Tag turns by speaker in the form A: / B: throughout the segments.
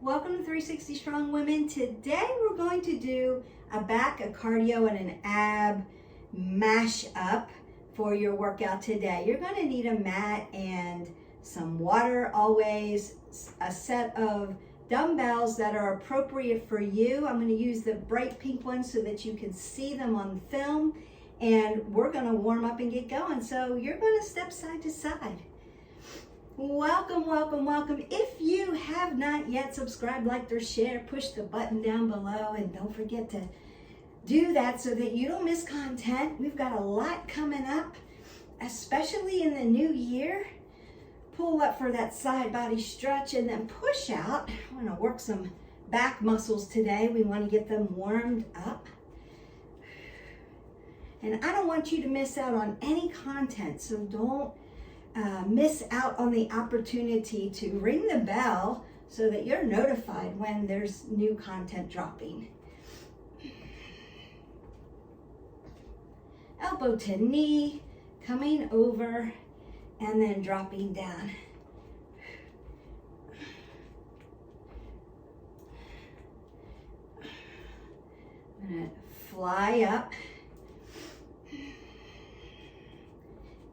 A: Welcome to 360 Strong Women. Today we're going to do a cardio, and an ab mash up for your workout today. You're going to need a mat and some water always, a set of dumbbells that are appropriate for you. I'm going to use the bright pink ones so that you can see them on film, and we're going to warm up and get going. So you're going to step side to side. Welcome, welcome, welcome. If you have not yet subscribed, liked, or shared, push the button down below, and don't forget to do that so that you don't miss content. We've got a lot coming up, especially in the new year. Pull up for that side body stretch and then push out. I want to work some back muscles today. We want to get them warmed up. And I don't want you to miss out on any content, so don't miss out on the opportunity to ring the bell so that you're notified when there's new content dropping. Elbow to knee, coming over and then dropping down. I'm gonna fly up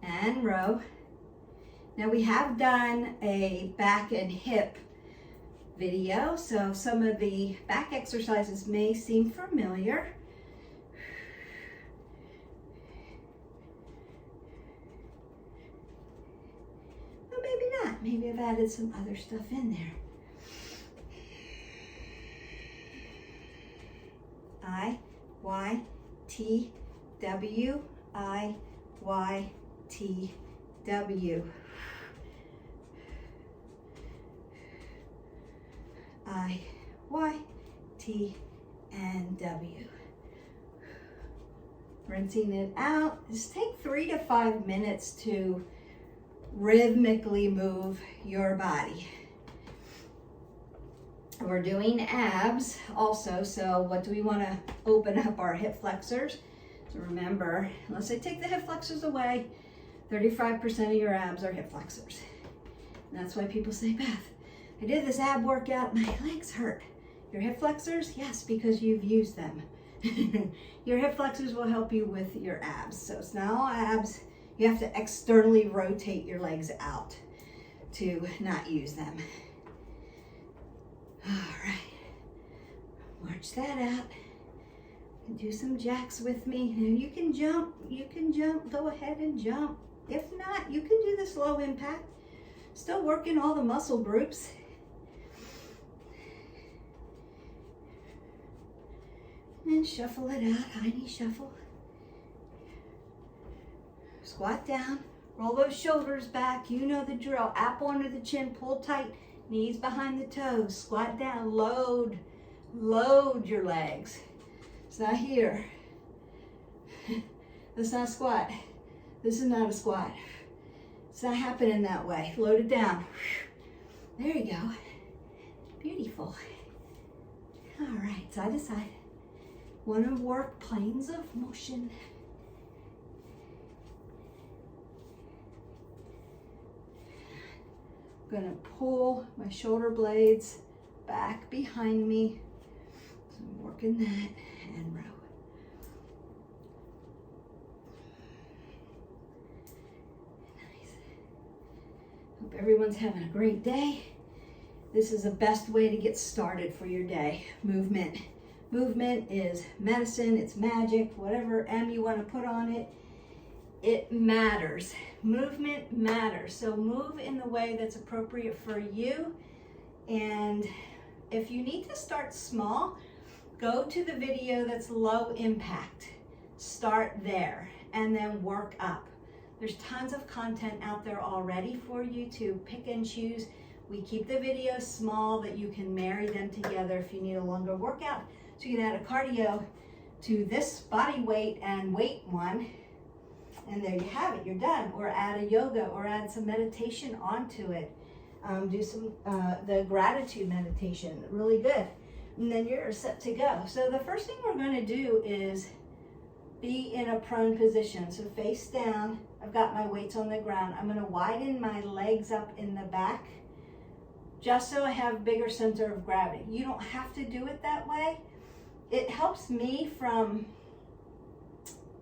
A: and row. Now we have done a back and hip video, so some of the back exercises may seem familiar. But maybe not. Maybe I've added some other stuff in there. I, Y, T, W, I, Y, T, W. I, Y, T, and W. Rinsing it out. Just take 3 to 5 minutes to rhythmically move your body. We're doing abs also, so what do we want to open up? Our hip flexors. So remember, unless I take the hip flexors away, 35% of your abs are hip flexors. And that's why people say, Beth, I did this ab workout, my legs hurt. Your hip flexors? Yes, because you've used them. Your hip flexors will help you with your abs. So it's not all abs. You have to externally rotate your legs out to not use them. All right, march that out. Do some jacks with me. And you can jump, go ahead and jump. If not, you can do this low impact. Still working all the muscle groups. And shuffle it out, high knee shuffle. Squat down, roll those shoulders back. You know the drill. Apple under the chin, pull tight, knees behind the toes. Squat down, load your legs. It's not here. That's not a squat. This is not a squat. It's not happening that way. Load it down. There you go. Beautiful. All right, side to side. Want to work planes of motion. I'm going to pull my shoulder blades back behind me. So I'm working that and row. Nice. Hope everyone's having a great day. This is the best way to get started for your day. Movement. Movement is medicine, it's magic, whatever M you want to put on it, it matters. Movement matters. So move in the way that's appropriate for you. And if you need to start small, go to the video that's low impact. Start there and then work up. There's tons of content out there already for you to pick and choose. We keep the videos small that you can marry them together if you need a longer workout. So you can add a cardio to this body weight and weight one, and there you have it, you're done. Or add a yoga or add some meditation onto it. Do some the gratitude meditation, really good. And then you're set to go. So the first thing we're going to do is be in a prone position. So face down, I've got my weights on the ground. I'm going to widen my legs up in the back, just so I have bigger center of gravity. You don't have to do it that way. It helps me from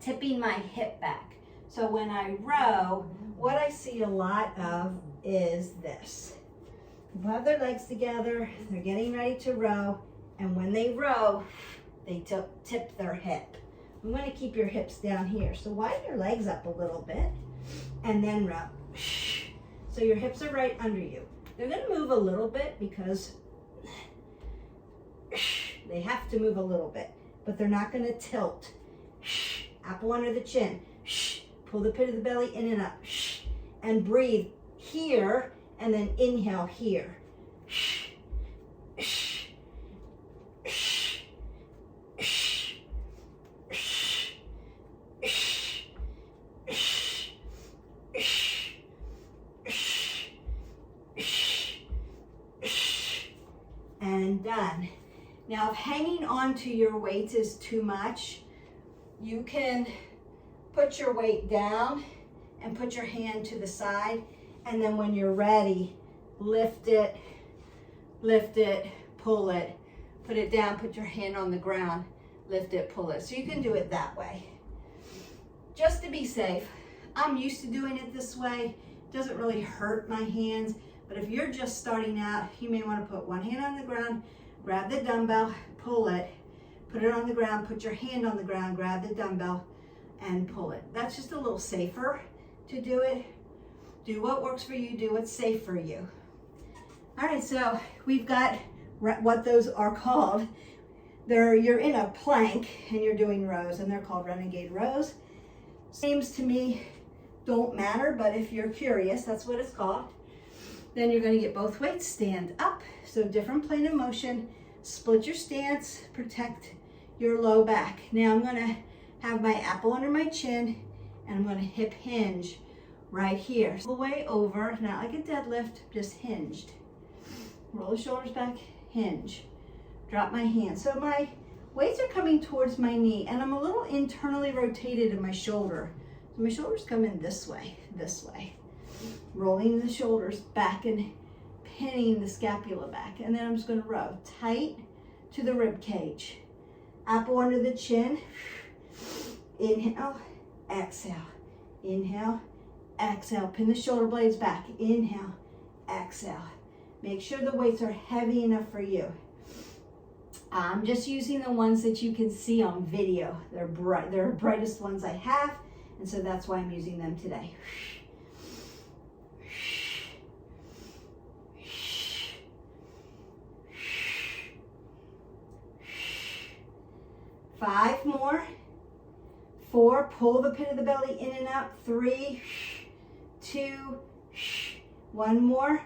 A: tipping my hip back. So when I row, what I see a lot of is this. People have their legs together, they're getting ready to row, and when they row, they tip their hip. I'm going to keep your hips down here. So widen your legs up a little bit and then row. So your hips are right under you. They're going to move a little bit because they have to move a little bit, but they're not going to tilt. Apple under the chin. Pull the pit of the belly in and up. And breathe here and then inhale here. And done. Now, if hanging on to your weights is too much, you can put your weight down and put your hand to the side, and then when you're ready, lift it, pull it, put it down, put your hand on the ground, lift it, pull it. So you can do it that way. Just to be safe, I'm used to doing it this way. It doesn't really hurt my hands, but if you're just starting out, you may want to put one hand on the ground, grab the dumbbell, pull it, put it on the ground, put your hand on the ground, grab the dumbbell, and pull it. That's just a little safer to do it. Do what works for you, do what's safe for you. All right, so we've got what those are called. You're in a plank and you're doing rows, and they're called Renegade rows. Names to me don't matter, but if you're curious, that's what it's called. Then you're going to get both weights, stand up, so different plane of motion, split your stance, protect your low back. Now I'm going to have my apple under my chin, and I'm going to hip hinge right here. All the way over, not like a deadlift, just hinged. Roll the shoulders back, hinge. Drop my hand. So my weights are coming towards my knee, and I'm a little internally rotated in my shoulder. So my shoulders come in this way. Rolling the shoulders back and pinning the scapula back. And then I'm just going to row tight to the rib cage. Apple under the chin. Inhale, exhale. Inhale, exhale. Pin the shoulder blades back. Inhale, exhale. Make sure the weights are heavy enough for you. I'm just using the ones that you can see on video. They're bright. They're the brightest ones I have, and so that's why I'm using them today. 5 more. 4, pull the pit of the belly in and up. 3, 2, 1 more,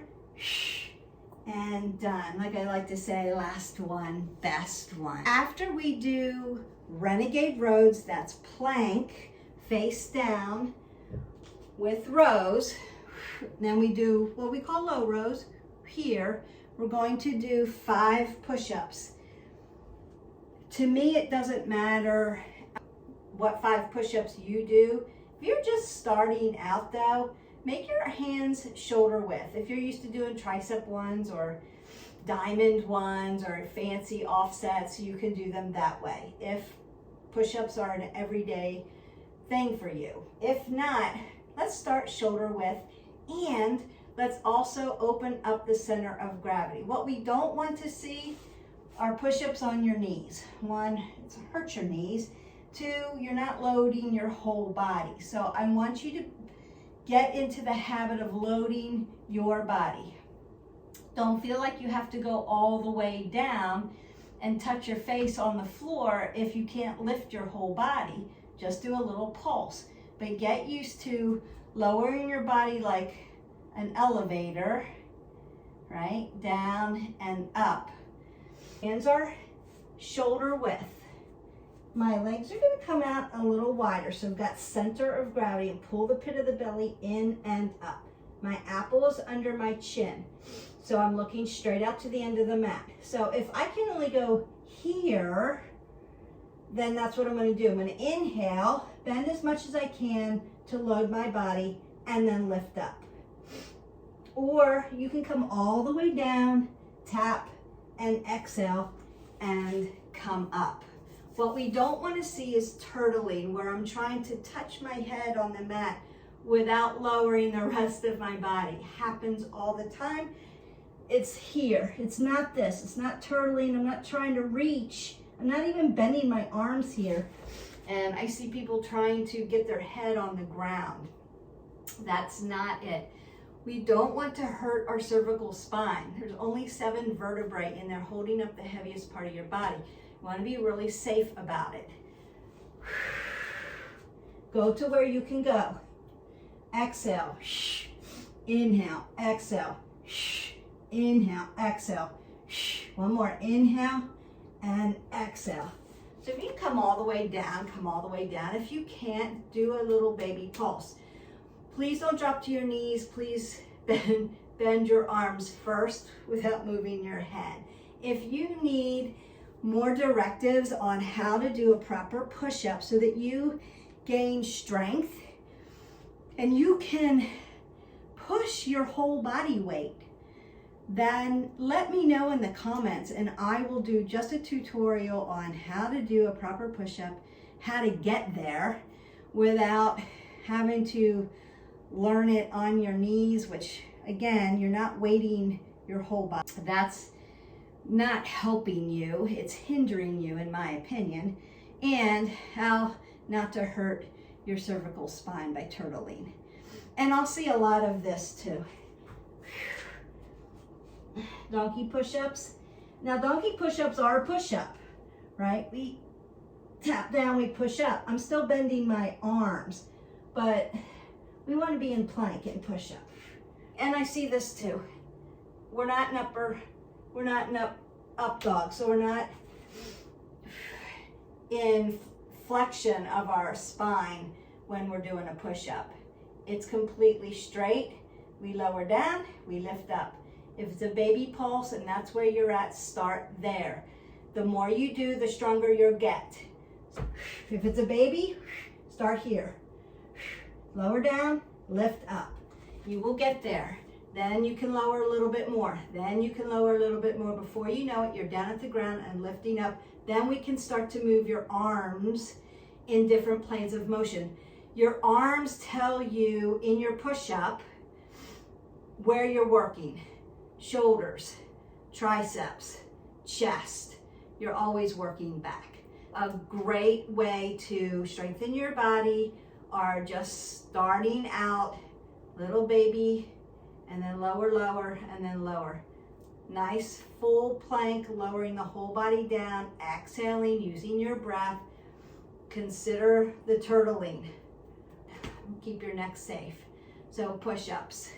A: and done. Like I like to say, last one, best one. After we do Renegade rows, that's plank, face down with rows. Then we do what we call low rows. Here, we're going to do 5 push-ups. To me, it doesn't matter what 5 push-ups you do. If you're just starting out though, make your hands shoulder width. If you're used to doing tricep ones or diamond ones or fancy offsets, you can do them that way. If push-ups are an everyday thing for you. If not, let's start shoulder width, and let's also open up the center of gravity. What we don't want to see are push-ups on your knees. 1, it hurts your knees. 2, you're not loading your whole body. So I want you to get into the habit of loading your body. Don't feel like you have to go all the way down and touch your face on the floor if you can't lift your whole body. Just do a little pulse. But get used to lowering your body like an elevator, right? Down and up. Hands are shoulder width. My legs are going to come out a little wider, so I've got center of gravity, and pull the pit of the belly in and up. My apple is under my chin, so I'm looking straight out to the end of the mat. So if I can only go here, then that's what I'm going to do. I'm going to inhale, bend as much as I can to load my body, and then lift up. Or you can come all the way down, tap, and exhale, and come up. What we don't want to see is turtling, where I'm trying to touch my head on the mat without lowering the rest of my body. Happens all the time. It's here. It's not this. It's not turtling. I'm not trying to reach. I'm not even bending my arms here. And I see people trying to get their head on the ground. That's not it. We don't want to hurt our cervical spine. There's only 7 vertebrae and they're holding up the heaviest part of your body. You want to be really safe about it. Go to where you can go. Exhale. Inhale. Exhale. Inhale. Exhale. One more. Inhale and exhale. So if you can come all the way down, come all the way down. If you can't, do a little baby pulse. Please don't drop to your knees. Please bend your arms first without moving your head. If you need more directives on how to do a proper push-up so that you gain strength and you can push your whole body weight, then let me know in the comments and I will do just a tutorial on how to do a proper push-up, how to get there without having to learn it on your knees, which again, you're not weighting your whole body. That's not helping you, it's hindering you in my opinion, and how not to hurt your cervical spine by turtling. And I'll see a lot of this too. Donkey push-ups. Now donkey push-ups are a push-up, right? We tap down, we push up. I'm still bending my arms, but we want to be in plank and push-up. And I see this too. We're not in up dog, so we're not in flexion of our spine when we're doing a push-up. It's completely straight. We lower down, we lift up. If it's a baby pulse and that's where you're at, start there. The more you do, the stronger you'll get. If it's a baby, start here. Lower down, lift up. You will get there. Then you can lower a little bit more. Then you can lower a little bit more. Before you know it, you're down at the ground and lifting up. Then we can start to move your arms in different planes of motion. Your arms tell you in your push-up where you're working. Shoulders, triceps, chest. You're always working back. A great way to strengthen your body are just starting out little baby and then lower, lower, and then lower. Nice full plank, lowering the whole body down, exhaling, using your breath. Consider the turtling. Keep your neck safe. So push-ups.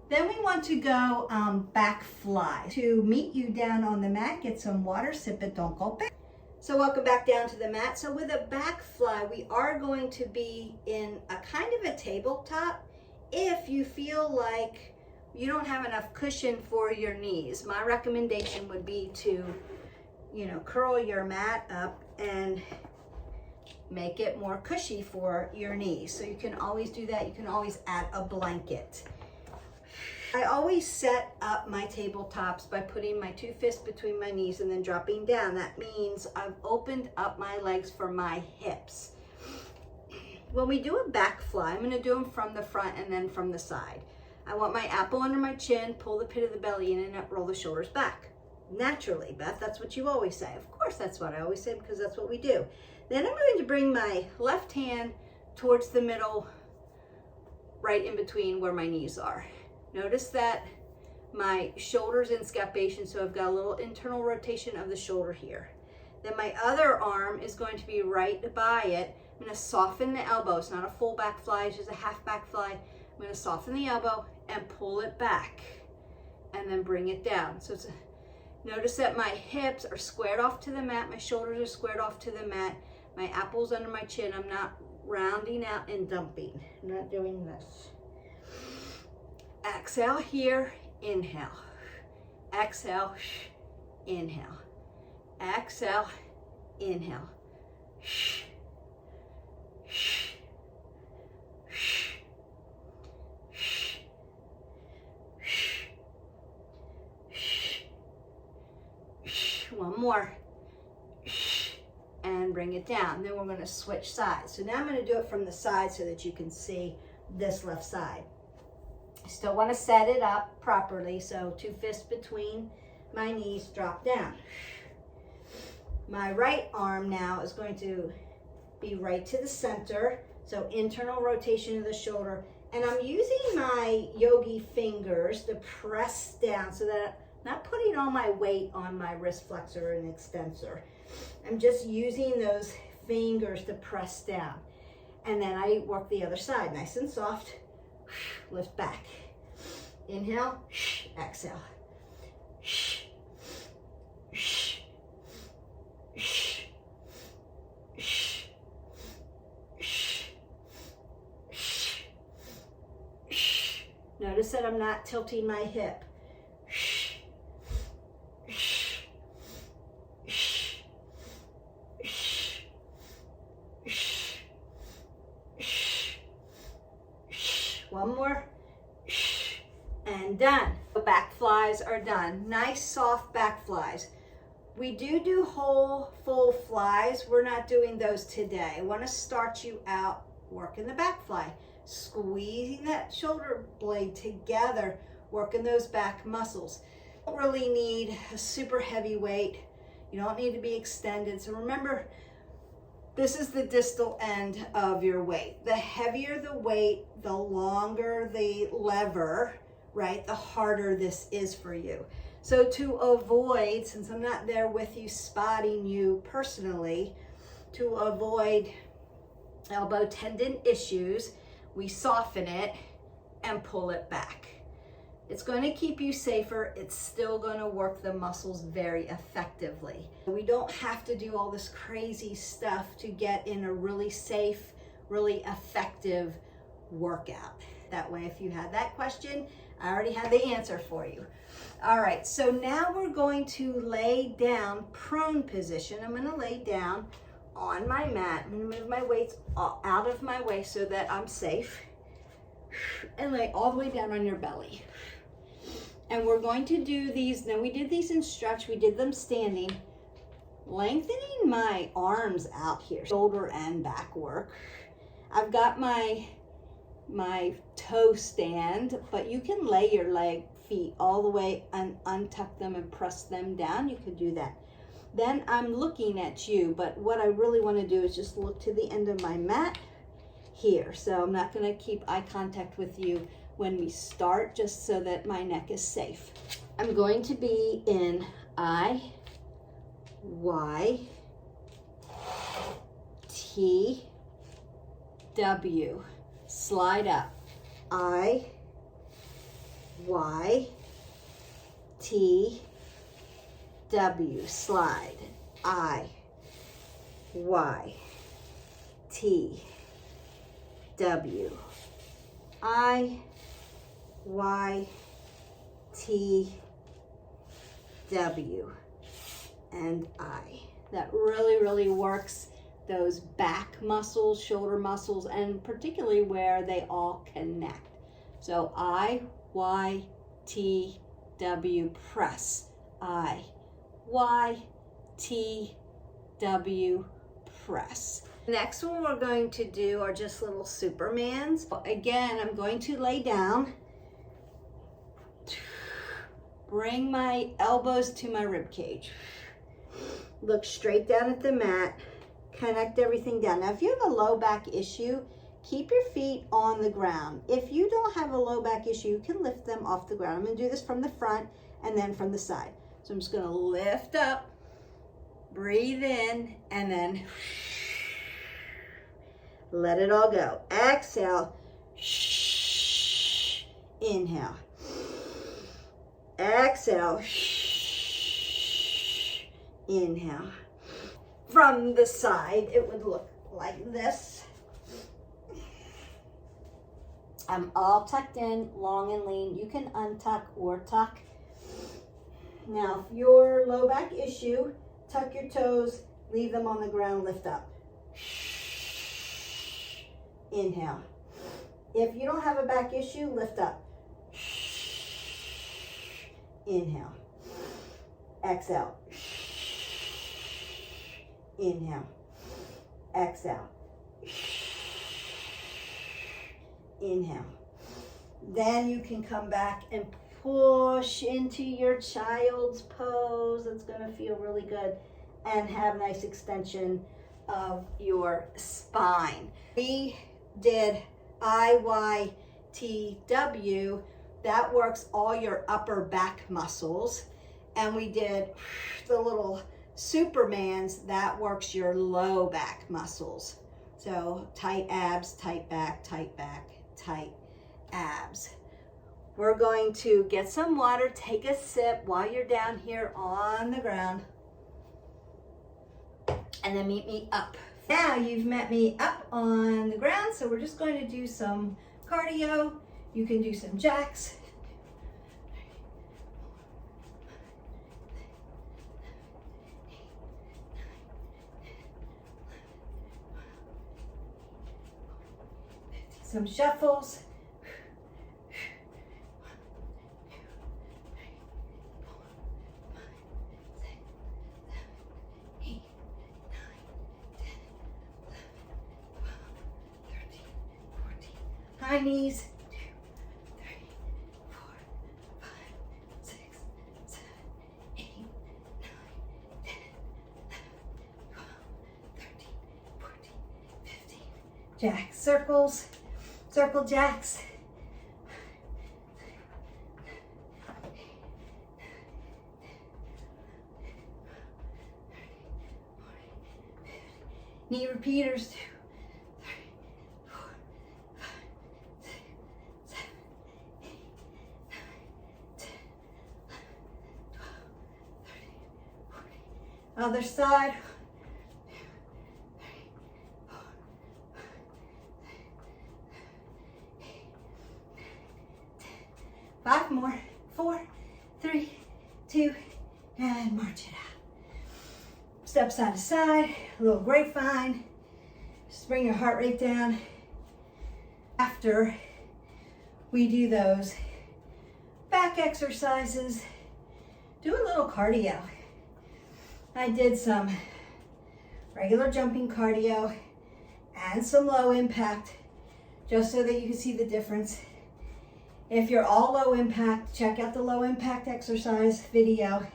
A: Then we want to go back fly. To meet you down on the mat, get some water, sip it, don't go back. So welcome back down to the mat. So with a back fly, we are going to be in a kind of a tabletop. If you feel like you don't have enough cushion for your knees, my recommendation would be to, curl your mat up and make it more cushy for your knees. So you can always do that. You can always add a blanket. I always set up my tabletops by putting my 2 fists between my knees and then dropping down. That means I've opened up my legs for my hips. When we do a back fly, I'm going to do them from the front and then from the side. I want my apple under my chin, pull the pit of the belly in and roll the shoulders back. Naturally, Beth, that's what you always say. Of course, that's what I always say because that's what we do. Then I'm going to bring my left hand towards the middle, right in between where my knees are. Notice that my shoulder's in scapation, so I've got a little internal rotation of the shoulder here. Then my other arm is going to be right by it. I'm going to soften the elbow. It's not a full back fly, it's just a half back fly. I'm going to soften the elbow and pull it back and then bring it down. So notice that my hips are squared off to the mat, my shoulders are squared off to the mat, my apple's under my chin. I'm not rounding out and dumping. I'm not doing this. Exhale here, inhale. Exhale, inhale. Exhale, inhale. more. And bring it down. Then we're going to switch sides. So now I'm going to do it from the side so that you can see this left side. I still want to set it up properly. So 2 fists between my knees, drop down. My right arm now is going to be right to the center. So internal rotation of the shoulder. And I'm using my yogi fingers to press down so that I'm not putting all my weight on my wrist flexor and extensor. I'm just using those fingers to press down. And then I work the other side, nice and soft. Lift back. Inhale, exhale. Notice that I'm not tilting my hip. One more, and done. The back flies are done. Nice soft back flies. We do whole full flies. We're not doing those today. I want to start you out working the back fly, squeezing that shoulder blade together, working those back muscles. You don't really need a super heavy weight. You don't need to be extended. So remember, this is the distal end of your weight. The heavier the weight, the longer the lever, right, the harder this is for you. So to avoid, since I'm not there with you spotting you personally, to avoid elbow tendon issues, we soften it and pull it back. It's going to keep you safer. It's still going to work the muscles very effectively. We don't have to do all this crazy stuff to get in a really safe, really effective workout. That way, if you had that question, I already have the answer for you. All right, so now we're going to lay down prone position. I'm going to lay down on my mat. I'm going to move my weights out of my way so that I'm safe, and lay all the way down on your belly. And we're going to do these. Now, we did these in stretch. We did them standing. Lengthening my arms out here, shoulder and back work. I've got my toe stand, but you can lay your feet all the way and untuck them and press them down. You could do that. Then I'm looking at you, but what I really want to do is just look to the end of my mat here. So I'm not going to keep eye contact with you when we start, just so that my neck is safe. I'm going to be in I, Y, T, W. Slide up. I, Y, T, W. Slide. I, Y, T, W. I, Y, T, W, and I. That really works those back muscles, shoulder muscles, and particularly where they all connect. So I, Y, T, W, press. I, Y, T, W, press. Next one we're going to do are just little Supermans. Again, I'm going to lay down, bring my elbows to my rib cage, look straight down at the mat, connect everything down. Now, if you have a low back issue, keep your feet on the ground. If you don't have a low back issue, you can lift them off the ground. I'm going to do this from the front and then from the side. So I'm just going to lift up, breathe in, and then let it all go. Exhale. Inhale. Exhale. Inhale. From the side, it would look like this. I'm all tucked in, long and lean. You can untuck or tuck. Now, if your low back issue, tuck your toes, leave them on the ground, lift up. Inhale. If you don't have a back issue, lift up. Inhale. Exhale. Inhale. Exhale. Inhale. Then you can come back and push into your child's pose. It's going to feel really good and have nice extension of your spine. We did IYTW. That works all your upper back muscles. And we did the little Supermans. That works your low back muscles. So tight abs, tight back, tight abs. We're going to get some water, take a sip while you're down here on the ground, and then meet me up. Now you've met me up on the ground, so we're just going to do some cardio. You can do some jacks. Some shuffles. High knees. 2, 3, 4, 5, 6, 7, 8, 9, 10, 11, 12, 13, 14, 15. Jacks, circles, circle jacks. Knee repeaters. 2, 3, 4, 5, 6, 7, 8, 9, 10, 11, 12, 13, 14. Other side. 2, 3, 4, 5, 6, 7, 8, 9, 10. 5 more. 4, 3, 2, and march it out. Step side to side, a little grapevine. Just bring your heart rate down. After we do those back exercises, do a little cardio. I did some regular jumping cardio and some low impact, just so that you can see the difference. If you're all low impact, check out the low impact exercise video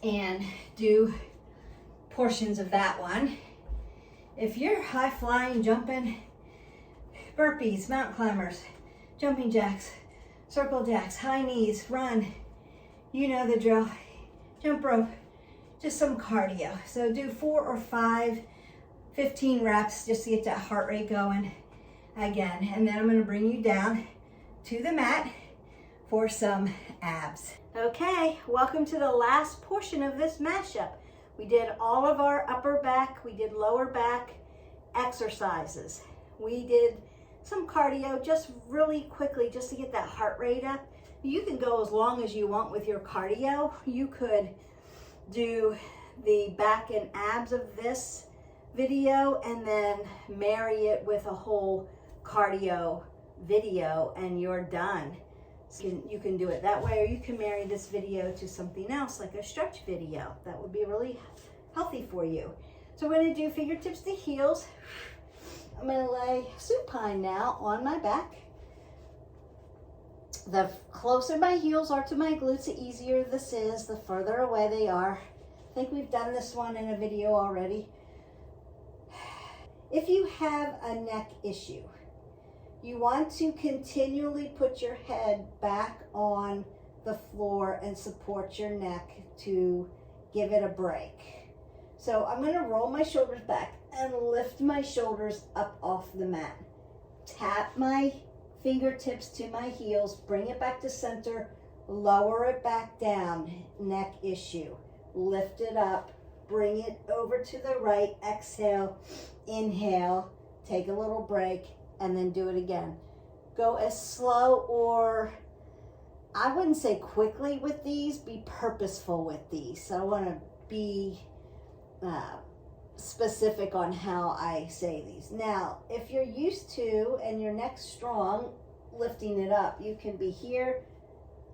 A: and do portions of that one. If you're high flying, jumping, burpees, mountain climbers, jumping jacks, circle jacks, high knees, run, you know the drill. Jump rope, just some cardio. So do 4 or 5, 15 reps just to get that heart rate going again. And then I'm going to bring you down to the mat for some abs. Okay, welcome to the last portion of this mashup. We did all of our upper back, we did lower back exercises. We did some cardio just really quickly just to get that heart rate up. You can go as long as you want with your cardio. You could do the back and abs of this video and then marry it with a whole cardio video and you're done. You can do it that way, or you can marry this video to something else like a stretch video. That would be really healthy for you. So we're going to do fingertips to heels. I'm going to lay supine now on my back. The closer my heels are to my glutes, the easier this is, the further away they are. I think we've done this one in a video already. If you have a neck issue, you want to continually put your head back on the floor and support your neck to give it a break. So I'm going to roll my shoulders back and lift my shoulders up off the mat. Tap my fingertips to my heels, bring it back to center, lower it back down, neck issue. Lift it up, bring it over to the right, exhale, inhale, take a little break, and then do it again. Go as slow, or I wouldn't say quickly with these, be purposeful with these. So I want to be specific on how I say these. Now, if you're used to, and your neck's strong, lifting it up, you can be here,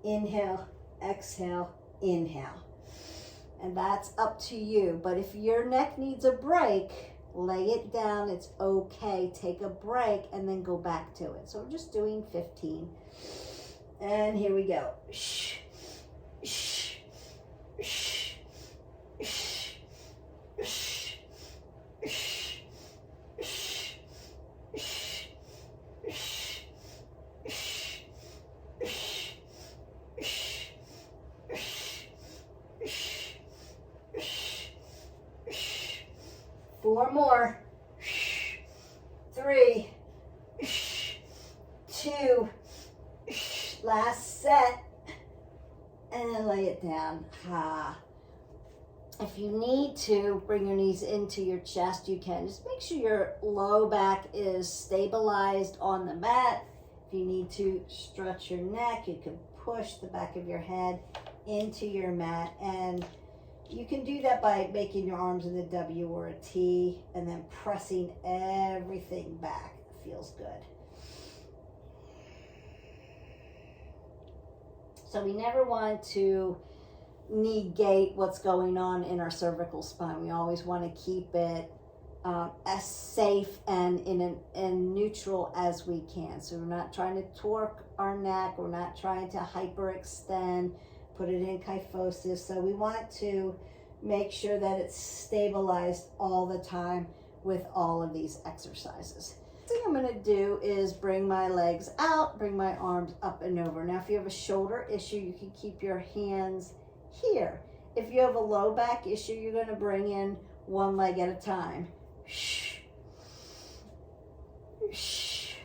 A: inhale, exhale, inhale.
B: And that's up to you. But if your neck needs a break, lay it down. It's okay. Take a break and then go back to it. So we're just doing 15. And here we go. Shh, shh, shh, shh, shh, shh, shh, shh, shh. 4 more. 3, 2, last set, and then lay it down. If you need to bring your knees into your chest, you can. Just make sure your low back is stabilized on the mat. If you need to stretch your neck, you can push the back of your head into your mat, and you can do that by making your arms in a W or a T and then pressing everything back. It feels good. So we never want to negate what's going on in our cervical spine. We always want to keep it as safe and in neutral as we can. So we're not trying to torque our neck. We're not trying to hyperextend, put it in kyphosis. So we want to make sure that it's stabilized all the time with all of these exercises. The thing I'm going to do is bring my legs out, bring my arms up and over. Now, if you have a shoulder issue, you can keep your hands here. If you have a low back issue, you're going to bring in one leg at a time. Shh. Shh.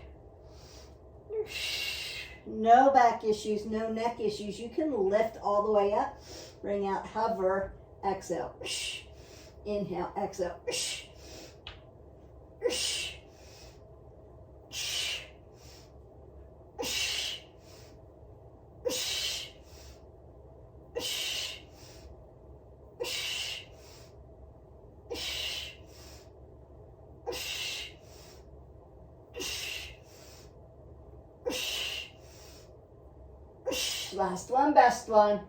B: Shh. No back issues, no neck issues. You can lift all the way up, bring out, hover, exhale. Shh. Inhale, exhale. Shh. Shh. Last one, best one.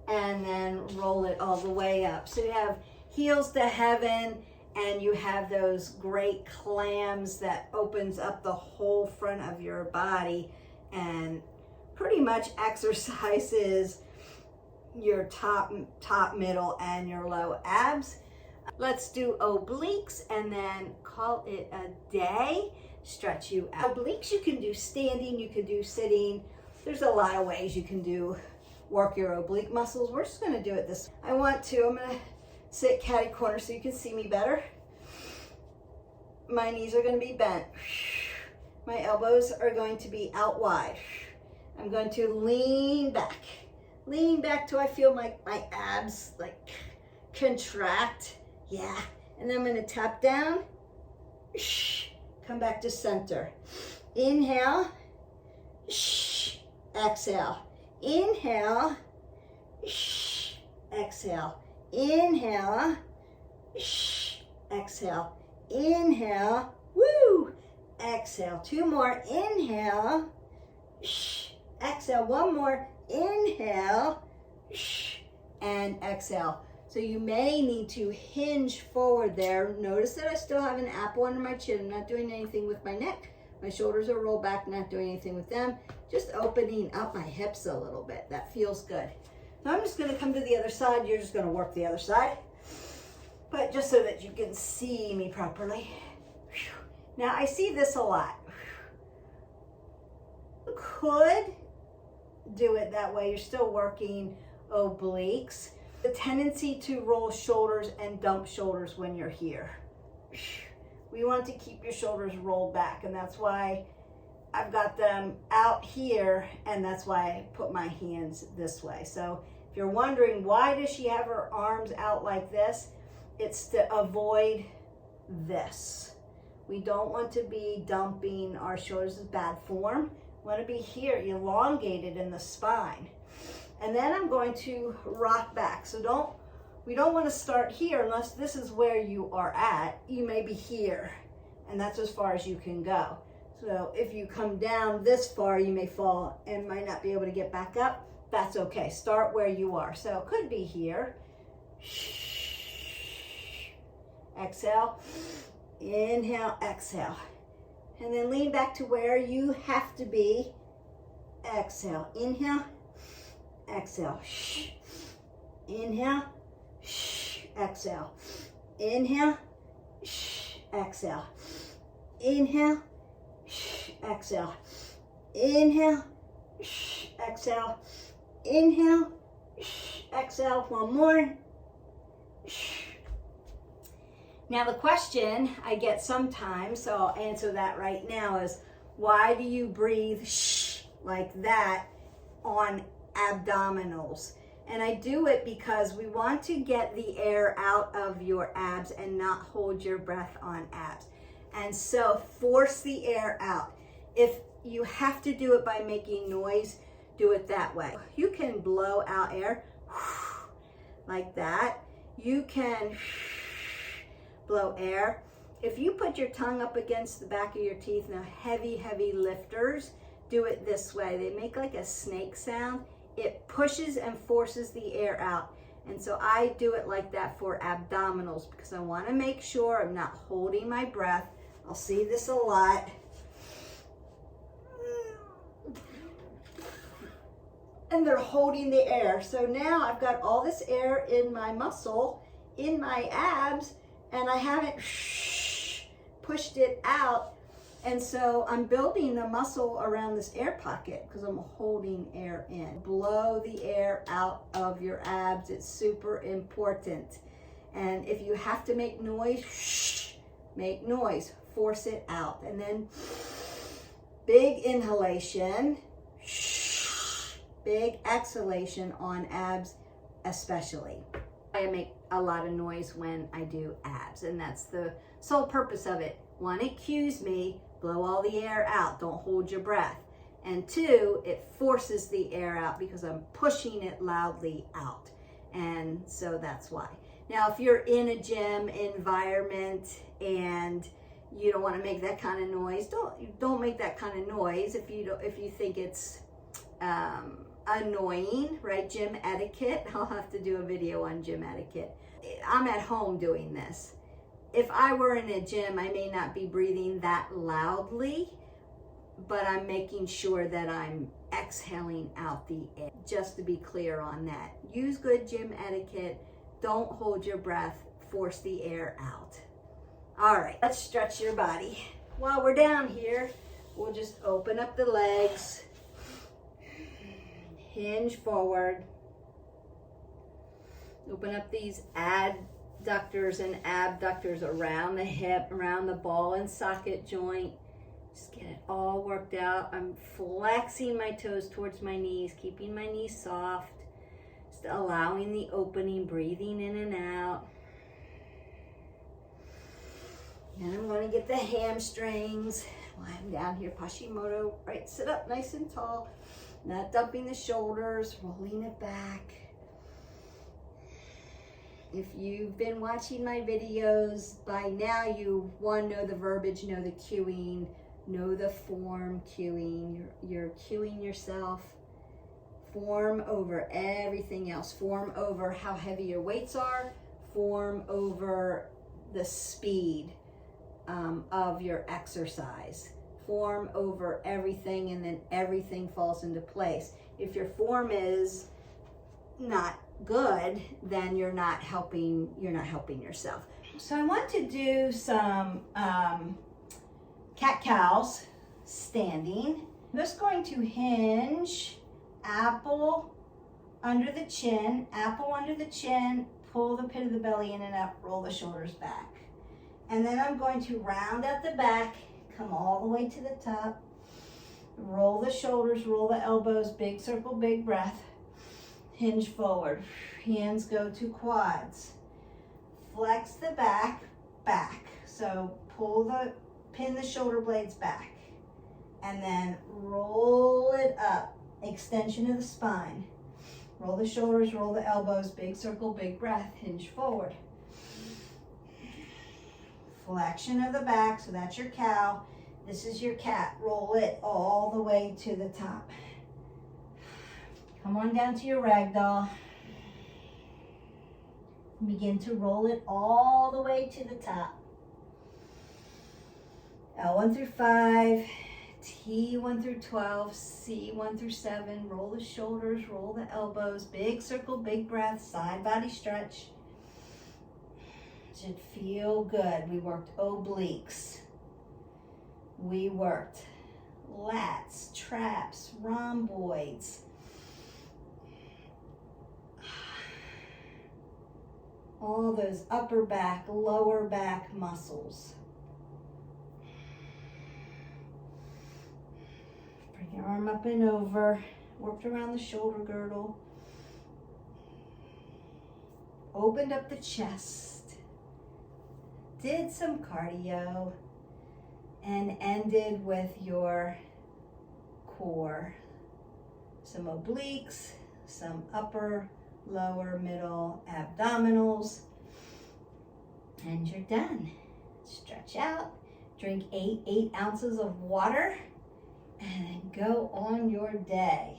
B: And then roll it all the way up. So you have heels to heaven, and you have those great clams that opens up the whole front of your body and pretty much exercises your top, middle, and your low abs. Let's do obliques and then call it a day. Stretch you out. Obliques you can do standing, you can do sitting. There's a lot of ways you can work your oblique muscles. We're just gonna do it this way. I'm gonna sit catty corner so you can see me better. My knees are gonna be bent. My elbows are going to be out wide. I'm going to lean back till I feel my abs like contract. Yeah, and then I'm gonna tap down. Come back to center. Inhale. Exhale. Inhale. Exhale. Inhale. Exhale. Inhale. Woo! Exhale. 2 more. Inhale. Exhale. 1 more. Inhale. And exhale. So you may need to hinge forward there. Notice that I still have an apple under my chin. I'm not doing anything with my neck. My shoulders are rolled back, not doing anything with them. Just opening up my hips a little bit. That feels good. Now I'm just gonna come to the other side. You're just gonna work the other side. But just so that you can see me properly. Now I see this a lot. Could do it that way. You're still working obliques. The tendency to roll shoulders and dump shoulders when you're here. We want to keep your shoulders rolled back, and that's why I've got them out here, and that's why I put my hands this way. So if you're wondering why does she have her arms out like this, it's to avoid this. We don't want to be dumping our shoulders as bad form. We want to be here, elongated in the spine. And then I'm going to rock back. So we don't want to start here unless this is where you are at. You may be here, and that's as far as you can go. So if you come down this far, you may fall and might not be able to get back up. that's okay. Start where you are. So it could be here. Exhale, inhale, exhale. And then lean back to where you have to be. Exhale, inhale, exhale. Inhale, exhale. Inhale, exhale. Inhale, exhale. Inhale, exhale. Inhale, exhale. One more. Now the question I get sometimes, so I'll answer that right now, is why do you breathe like that on abdominals? And I do it because we want to get the air out of your abs and not hold your breath on abs. And so force the air out. If you have to do it by making noise, do it that way. You can blow out air like that. You can blow air. If you put your tongue up against the back of your teeth, now heavy, heavy lifters, do it this way. They make like a snake sound. It pushes and forces the air out. And so I do it like that for abdominals because I want to make sure I'm not holding my breath. I'll see this a lot. And they're holding the air. So now I've got all this air in my muscle, in my abs, and I haven't pushed it out. And so I'm building a muscle around this air pocket because I'm holding air in. Blow the air out of your abs. It's super important. And if you have to make noise, make noise. Force it out. And then big inhalation, big exhalation on abs especially. I make a lot of noise when I do abs, and that's the sole purpose of it. One, it cues me, blow all the air out, don't hold your breath. And two, it forces the air out because I'm pushing it loudly out. And so that's why. Now, if you're in a gym environment and you don't want to make that kind of noise, don't make that kind of noise if you think it's annoying, right? Gym etiquette. I'll have to do a video on gym etiquette. I'm at home doing this. If I were in a gym, I may not be breathing that loudly, but I'm making sure that I'm exhaling out the air. Just to be clear on that. Use good gym etiquette. Don't hold your breath. Force the air out. All right, let's stretch your body. While we're down here, we'll just open up the legs. Hinge forward. Open up these adductors and abductors around the hip, around the ball and socket joint. Just get it all worked out. I'm flexing my toes towards my knees, keeping my knees soft. Just allowing the opening, breathing in and out. And I'm going to get the hamstrings. While I'm down here, Hashimoto, right, sit up nice and tall. Not dumping the shoulders, rolling it back. If you've been watching my videos, by now you, one, know the verbiage, know the cueing, know the form cueing. You're cueing yourself. Form over everything else. Form over how heavy your weights are. Form over the speed of your exercise. Form over everything, and then everything falls into place. If your form is not good, then you're not helping yourself. So I want to do some cat-cows standing. I'm just going to hinge, apple under the chin, pull the pit of the belly in and up, roll the shoulders back. And then I'm going to round at the back, come all the way to the top, roll the shoulders, roll the elbows, big circle, big breath, hinge forward, hands go to quads, flex the back, so pin the shoulder blades back, and then roll it up, extension of the spine, roll the shoulders, roll the elbows, big circle, big breath, hinge forward. Flexion of the back, so that's your cow. This is your cat. Roll it all the way to the top. Come on down to your ragdoll. Begin to roll it all the way to the top. L1 through 5, T1 through 12, C1 through 7. Roll the shoulders, roll the elbows. Big circle, big breath, side body stretch. Should feel good. We worked obliques. We worked lats, traps, rhomboids. All those upper back, lower back muscles. Bring your arm up and over. Worked around the shoulder girdle. Opened up the chest. Did some cardio. And ended with your core. Some obliques, some upper, lower, middle abdominals. And you're done. Stretch out. Drink 8 ounces of water. And then go on your day.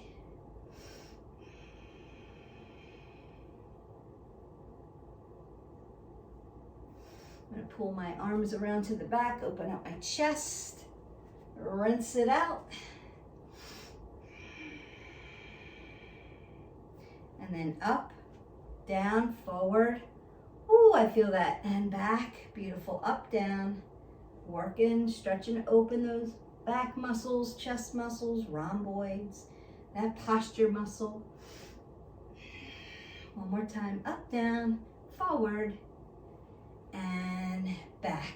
B: I'm going to pull my arms around to the back, open up my chest, rinse it out. And then up, down, forward. Ooh, I feel that. And back, beautiful, up, down. Working, stretching, open those back muscles, chest muscles, rhomboids, that posture muscle. One more time, up, down, forward, and back.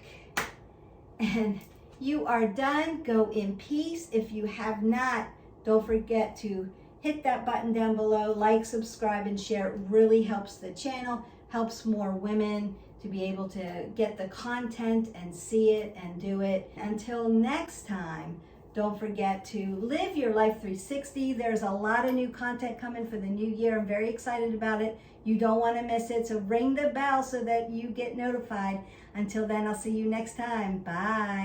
B: And you are done. Go in peace. If you have not, don't forget to hit that button down below, like, subscribe, and share. It really helps the channel, helps more women to be able to get the content and see it and do it. Until next time, don't forget to live your life 360. There's a lot of new content coming for the new year. I'm very excited about it. You don't want to miss it, so ring the bell so that you get notified. Until then, I'll see you next time. Bye.